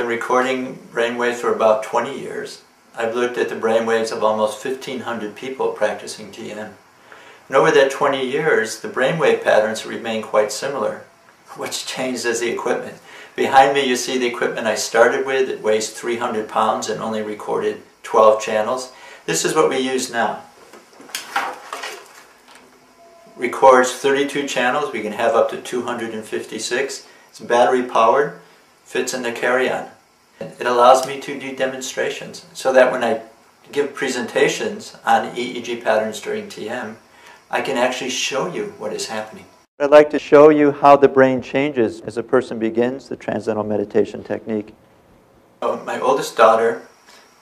been recording brainwaves for about 20 years. I've looked at the brainwaves of almost 1,500 people practicing TM. And over that 20 years, the brainwave patterns remain quite similar. What's changed is the equipment. Behind me you see the equipment I started with. It weighs 300 pounds and only recorded 12 channels. This is what we use now. Records 32 channels. We can have up to 256. It's battery powered. Fits in the carry-on. It allows me to do demonstrations so that when I give presentations on EEG patterns during TM, I can actually show you what is happening. I'd like to show you how the brain changes as a person begins the Transcendental Meditation technique. My oldest daughter,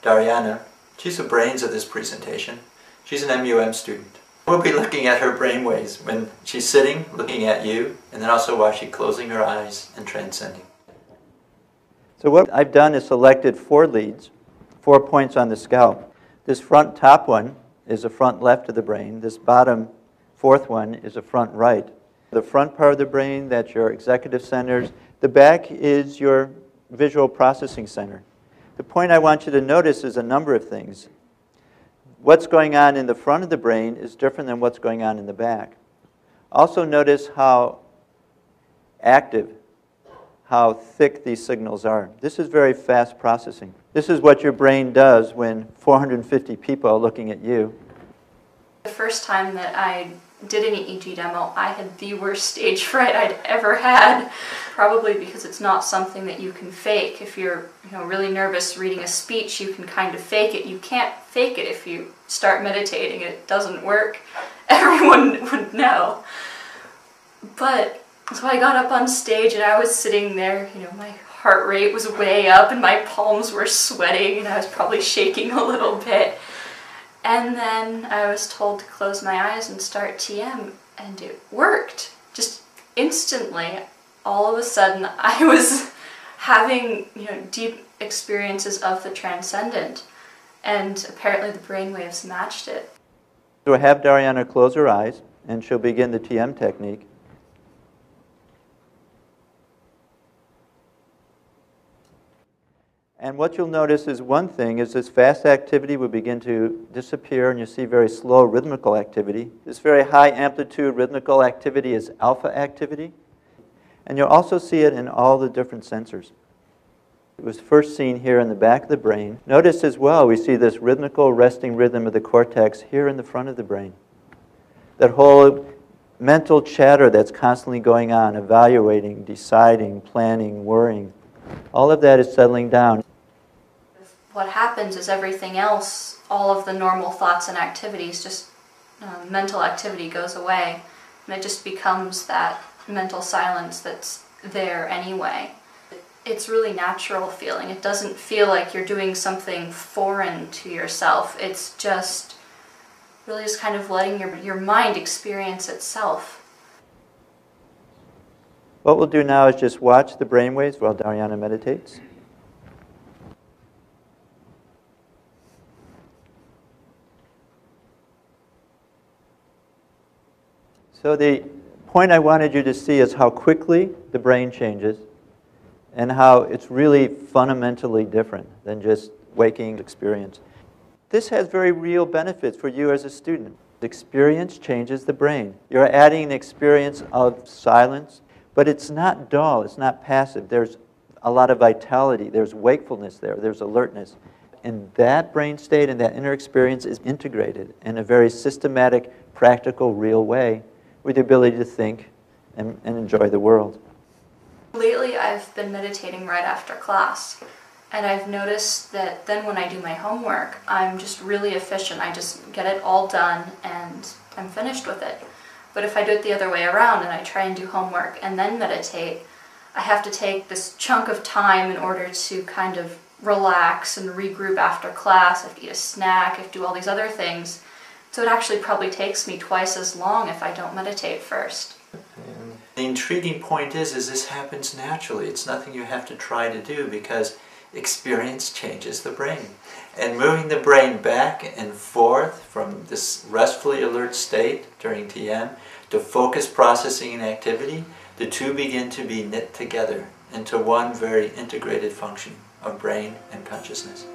Dariana, she's the brains of this presentation. She's an MUM student. We'll be looking at her brainwaves when she's sitting, looking at you, and then also while she's closing her eyes and transcending. So what I've done is selected 4 leads, 4 points on the scalp. This front top one is the front left of the brain. This bottom 4th one is the front right. The front part of the brain, that's your executive centers. The back is your visual processing center. The point I want you to notice is a number of things. What's going on in the front of the brain is different than what's going on in the back. Also notice how active, how thick these signals are. This is very fast processing. This is what your brain does when 450 people are looking at you. The first time that I did an EEG demo, I had the worst stage fright I'd ever had, probably because it's not something that you can fake. If you're really nervous reading a speech, you can kind of fake it. You can't fake it if you start meditating. It doesn't work. Everyone would know. So I got up on stage and I was sitting there, my heart rate was way up and my palms were sweating and I was probably shaking a little bit. And then I was told to close my eyes and start TM, and it worked. Just instantly, all of a sudden, I was having deep experiences of the transcendent, and apparently the brainwaves matched it. So I have Dariana close her eyes, and she'll begin the TM technique. And what you'll notice is one thing is this fast activity will begin to disappear and you see very slow rhythmical activity. This very high amplitude rhythmical activity is alpha activity. And you'll also see it in all the different sensors. It was first seen here in the back of the brain. Notice as well we see this rhythmical resting rhythm of the cortex here in the front of the brain. That whole mental chatter that's constantly going on, evaluating, deciding, planning, worrying, all of that is settling down. What happens is everything else, all of the normal thoughts and activities, just mental activity goes away. And it just becomes that mental silence that's there anyway. It's really natural feeling. It doesn't feel like you're doing something foreign to yourself. It's just really just kind of letting your mind experience itself. What we'll do now is just watch the brainwaves while Dariana meditates. So the point I wanted you to see is how quickly the brain changes and how it's really fundamentally different than just waking experience. This has very real benefits for you as a student. Experience changes the brain. You're adding an experience of silence, but it's not dull, it's not passive. There's a lot of vitality, there's wakefulness there, there's alertness. And that brain state and that inner experience is integrated in a very systematic, practical, real way with the ability to think and enjoy the world. Lately I've been meditating right after class, and I've noticed that then when I do my homework, I'm just really efficient. I just get it all done and I'm finished with it. But if I do it the other way around and I try and do homework and then meditate, I have to take this chunk of time in order to kind of relax and regroup after class. I have to eat a snack, I have to do all these other things. So it actually probably takes me twice as long if I don't meditate first. The intriguing point is this happens naturally. It's nothing you have to try to do because experience changes the brain. And moving the brain back and forth from this restfully alert state during TM to focused processing and activity, the two begin to be knit together into one very integrated function. of brain and consciousness.